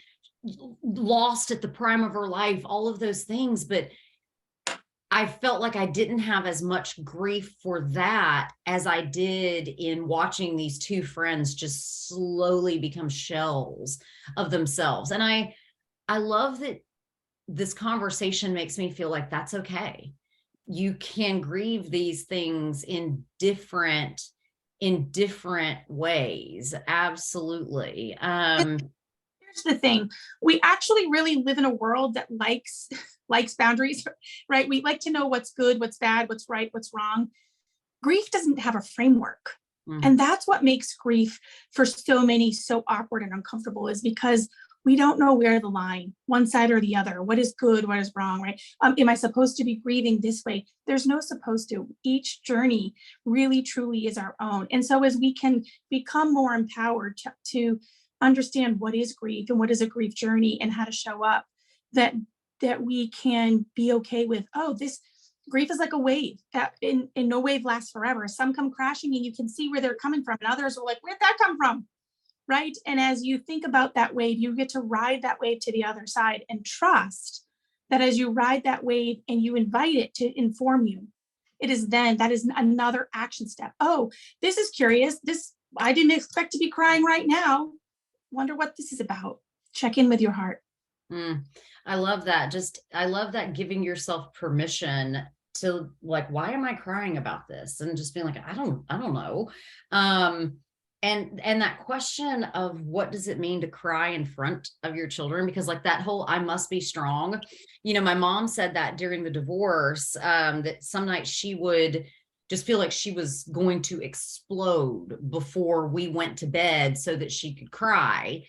lost at the prime of her life, all of those things. But I felt like I didn't have as much grief for that as I did in watching these 2 friends just slowly become shells of themselves. And I love that this conversation makes me feel like that's okay. You can grieve these things in different ways. Absolutely. Here's the thing. We actually really live in a world that likes boundaries, right? We like to know what's good, what's bad, what's right, what's wrong. Grief doesn't have a framework. And that's what makes grief for so many so awkward and uncomfortable, is because we don't know where the line, one side or the other, what is good, what is wrong, right? Am I supposed to be grieving this way? There's no supposed to. Each journey really, truly is our own. And so as we can become more empowered to understand what is grief and what is a grief journey and how to show up, that we can be okay with, oh, this grief is like a wave, and no wave lasts forever. Some come crashing and you can see where they're coming from, and others are like, where'd that come from? Right? And as you think about that wave, you get to ride that wave to the other side and trust that as you ride that wave and you invite it to inform you, that is another action step. Oh, this is curious. I didn't expect to be crying right now. Wonder what this is about. Check in with your heart. I love that. I love that, giving yourself permission to, like, why am I crying about this? And just being like, I don't know. And that question of what does it mean to cry in front of your children? Because like that whole, I must be strong. My mom said that during the divorce, that some nights she would just feel like she was going to explode before we went to bed so that she could cry.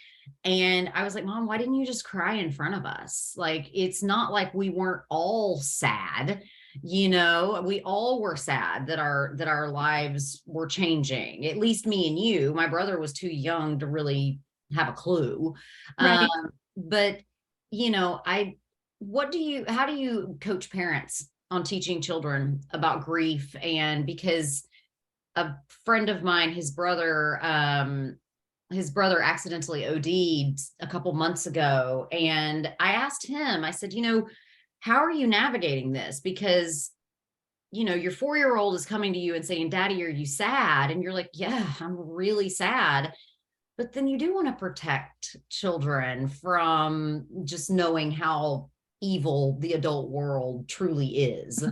And I was like, Mom, why didn't you just cry in front of us? Like, it's not like we weren't all sad. We all were sad that our lives were changing, at least me and you. My brother was too young to really have a clue. Right. But how do you coach parents on teaching children about grief? And because a friend of mine, his brother accidentally OD'd a couple months ago. And I asked him, I said, how are you navigating this? Because, your 4-year-old is coming to you and saying, Daddy, are you sad? And you're like, yeah, I'm really sad. But then you do want to protect children from just knowing how evil the adult world truly is.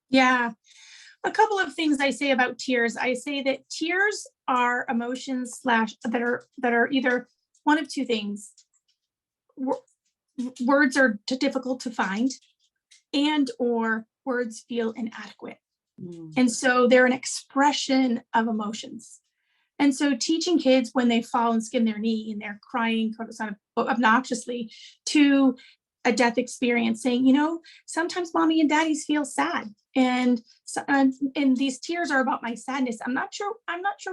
Yeah. A couple of things I say about tears. I say that tears are emotions that are either one of two things. Words are difficult to find, and or words feel inadequate. And so they're an expression of emotions. And so teaching kids when they fall and skin their knee and they're crying obnoxiously to a death experience, saying, sometimes mommy and daddies feel sad. And these tears are about my sadness. I'm not sure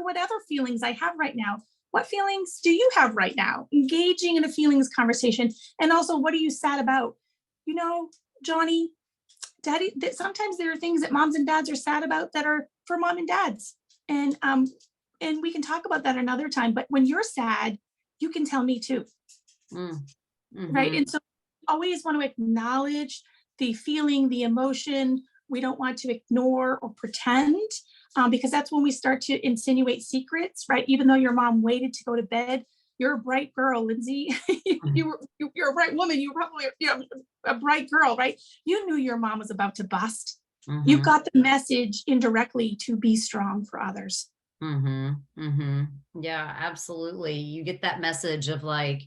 what other feelings I have right now. What feelings do you have right now? Engaging in a feelings conversation. And also, what are you sad about? Johnny, Daddy, sometimes there are things that moms and dads are sad about that are for mom and dads. And we can talk about that another time. But when you're sad, you can tell me too. Mm-hmm. Right. And so always want to acknowledge the feeling, the emotion. We don't want to ignore or pretend, because that's when we start to insinuate secrets, right? Even though your mom waited to go to bed, you're a bright girl, Lindsay. You're a bright woman. You're probably a bright girl, right? You knew your mom was about to bust. Mm-hmm. You got the message indirectly to be strong for others. Mm-hmm. Mm-hmm. Yeah, absolutely. You get that message of like,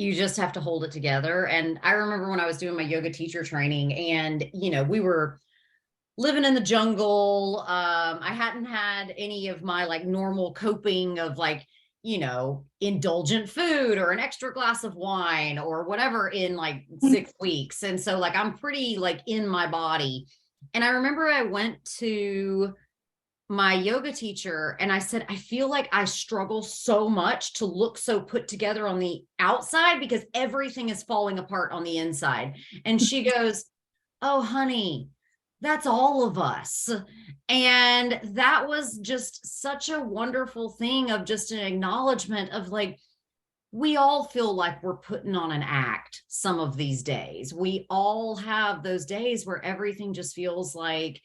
you just have to hold it together. And I remember when I was doing my yoga teacher training and, we were living in the jungle. I hadn't had any of my like normal coping of like, indulgent food or an extra glass of wine or whatever in like 6 weeks. And so like, I'm pretty like in my body. And I remember I went to my yoga teacher and I said, I feel like I struggle so much to look so put together on the outside because everything is falling apart on the inside. And she goes, oh, honey, that's all of us. And that was just such a wonderful thing of just an acknowledgement of like, we all feel like we're putting on an act some of these days. We all have those days where everything just feels like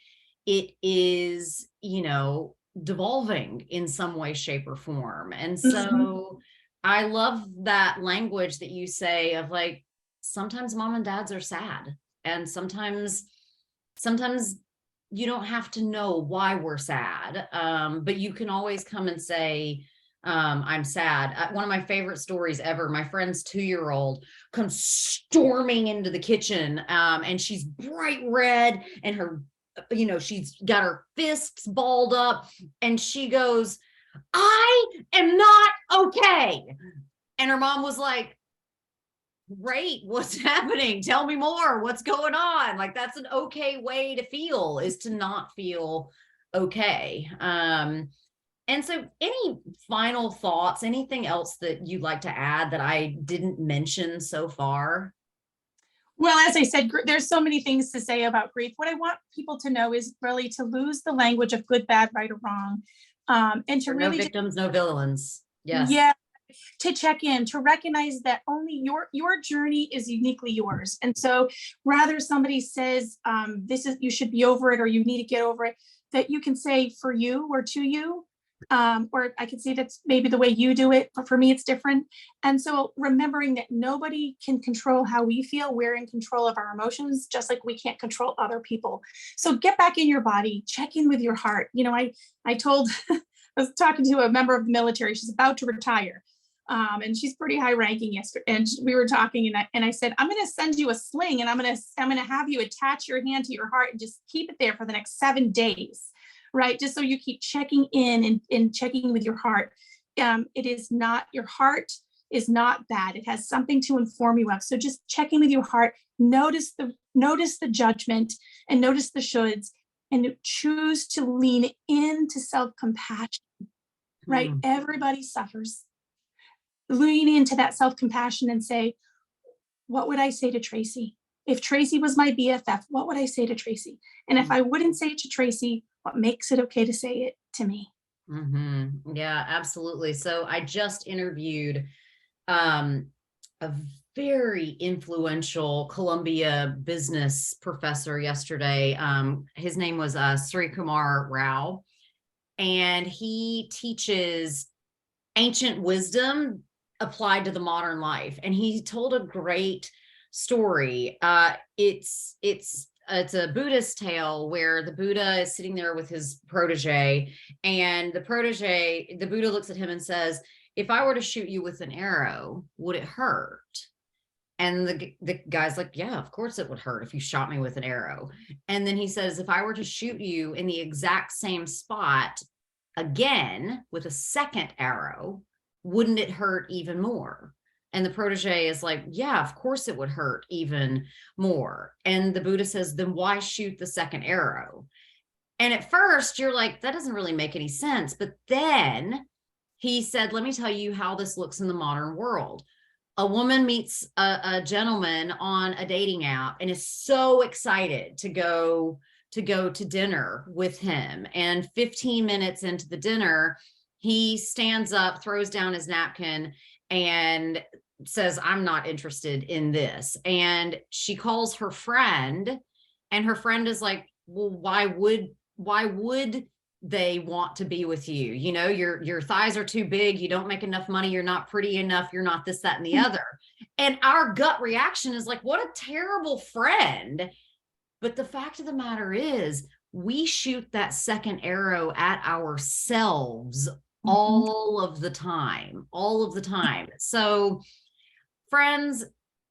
it is, devolving in some way, shape, or form. And so I love that language that you say of like, sometimes mom and dads are sad. And sometimes you don't have to know why we're sad. But you can always come and say, I'm sad. One of my favorite stories ever, my friend's 2-year-old comes storming into the kitchen, and she's bright red and her she's got her fists balled up and she goes, I am not okay. And her mom was like, great, what's happening? Tell me more. What's going on? Like, that's an okay way to feel, is to not feel okay. And so any final thoughts, anything else that you'd like to add that I didn't mention so far? Well, as I said, there's so many things to say about grief. What I want people to know is really to lose the language of good, bad, right, or wrong. And to really no victims, no villains. Yes. Yeah, to check in, to recognize that only your journey is uniquely yours. And so rather somebody says, you should be over it, or you need to get over it, that you can say for you or to you, or I could say that's maybe the way you do it, but for me, it's different. And so remembering that nobody can control how we feel, we're in control of our emotions, just like we can't control other people. So get back in your body, check in with your heart. I told, I was talking to a member of the military, she's about to retire. And she's pretty high ranking yesterday. And we were talking, and I said, I'm going to send you a sling, and I'm going to have you attach your hand to your heart and just keep it there for the next 7 days, right? Just so you keep checking in and checking with your heart. It is not, your heart is not bad. It has something to inform you of. So just checking with your heart, notice the judgment and notice the shoulds, and choose to lean into self-compassion, right? Everybody suffers. Lean into that self-compassion and say, what would I say to Tracy? If Tracy was my BFF, what would I say to Tracy? And if I wouldn't say it to Tracy, what makes it okay to say it to me? Yeah, absolutely. So I just interviewed a very influential Columbia business professor yesterday. His name was Sri Kumar Rao, and he teaches ancient wisdom applied to the modern life. And he told a great story. It's a Buddhist tale where the Buddha is sitting there with his protege, and the Buddha looks at him and says, if I were to shoot you with an arrow, would it hurt? And the guy's like, yeah, of course it would hurt if you shot me with an arrow. And then he says, if I were to shoot you in the exact same spot again with a second arrow, wouldn't it hurt even more? And the protege is like, yeah, of course it would hurt even more. And the Buddha says, then why shoot the second arrow? And at first you're like, that doesn't really make any sense. But then he said, let me tell you how this looks in the modern world. A woman meets a gentleman on a dating app and is so excited to go to dinner with him. And 15 minutes into the dinner, he stands up, throws down his napkin, and says, I'm not interested in this. And she calls her friend, and her friend is like, well, why would they want to be with you? Your thighs are too big. You don't make enough money. You're not pretty enough. You're not this, that, and the other. And our gut reaction is like, what a terrible friend. But the fact of the matter is, we shoot that second arrow at ourselves all of the time. So, friends,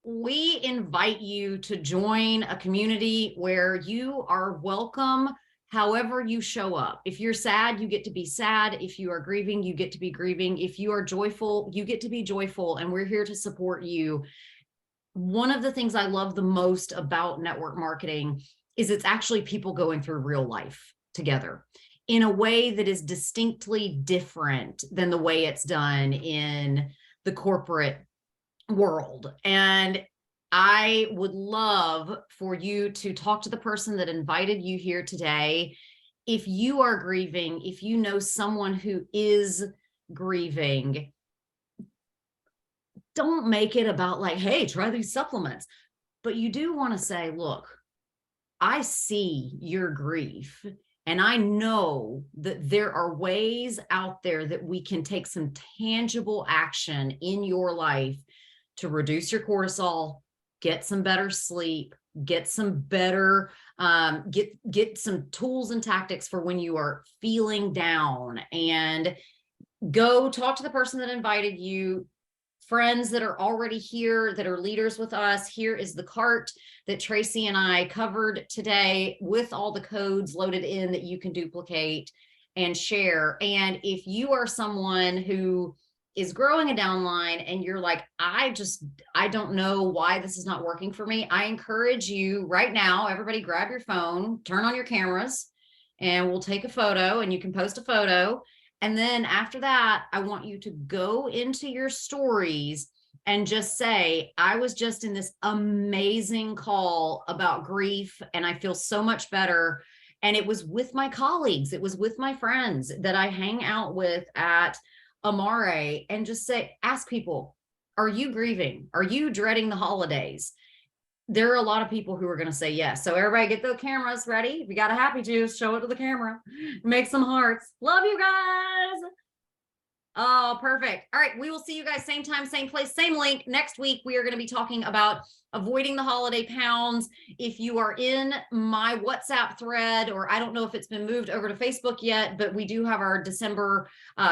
we invite you to join a community where you are welcome however you show up. If you're sad, you get to be sad. If you are grieving, you get to be grieving. If you are joyful, you get to be joyful. And we're here to support you. One of the things I love the most about network marketing is it's actually people going through real life together in a way that is distinctly different than the way it's done in the corporate world. And I would love for you to talk to the person that invited you here today. If you are grieving, if you know someone who is grieving, don't make it about like, hey, try these supplements. But you do want to say, look, I see your grief, and I know that there are ways out there that we can take some tangible action in your life to reduce your cortisol, get some better sleep, get some better, get some tools and tactics for when you are feeling down. And go talk to the person that invited you. friends that are already here that are leaders with us, here is the cart that Tracy and I covered today with all the codes loaded in that you can duplicate and share. And if you are someone who is growing a downline and you're like, I don't know why this is not working for me, I encourage you right now, everybody grab your phone, turn on your cameras, and we'll take a photo and you can post a photo. And then after that, I want you to go into your stories and just say, I was just in this amazing call about grief and I feel so much better. And it was with my colleagues, it was with my friends that I hang out with at Amare, and just say, ask people, are you grieving? Are you dreading the holidays? There are a lot of people who are going to say yes. So everybody get the cameras ready. If you got a happy juice, show it to the camera. Make some hearts. Love you guys. Oh, perfect. All right. We will see you guys same time, same place, same link. Next week, we are going to be talking about avoiding the holiday pounds. If you are in my WhatsApp thread, or I don't know if it's been moved over to Facebook yet, but we do have our December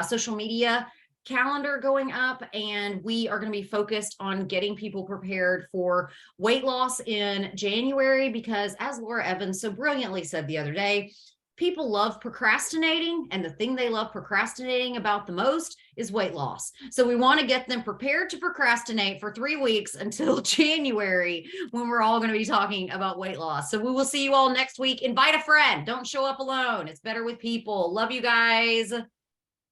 social media calendar going up, and we are going to be focused on getting people prepared for weight loss in January, because as Laura Evans so brilliantly said the other day, people love procrastinating, and the thing they love procrastinating about the most is weight loss. So we want to get them prepared to procrastinate for 3 weeks until January, when we're all going to be talking about weight loss. So we will see you all next week. Invite a friend. Don't show up alone. It's better with people. Love you guys.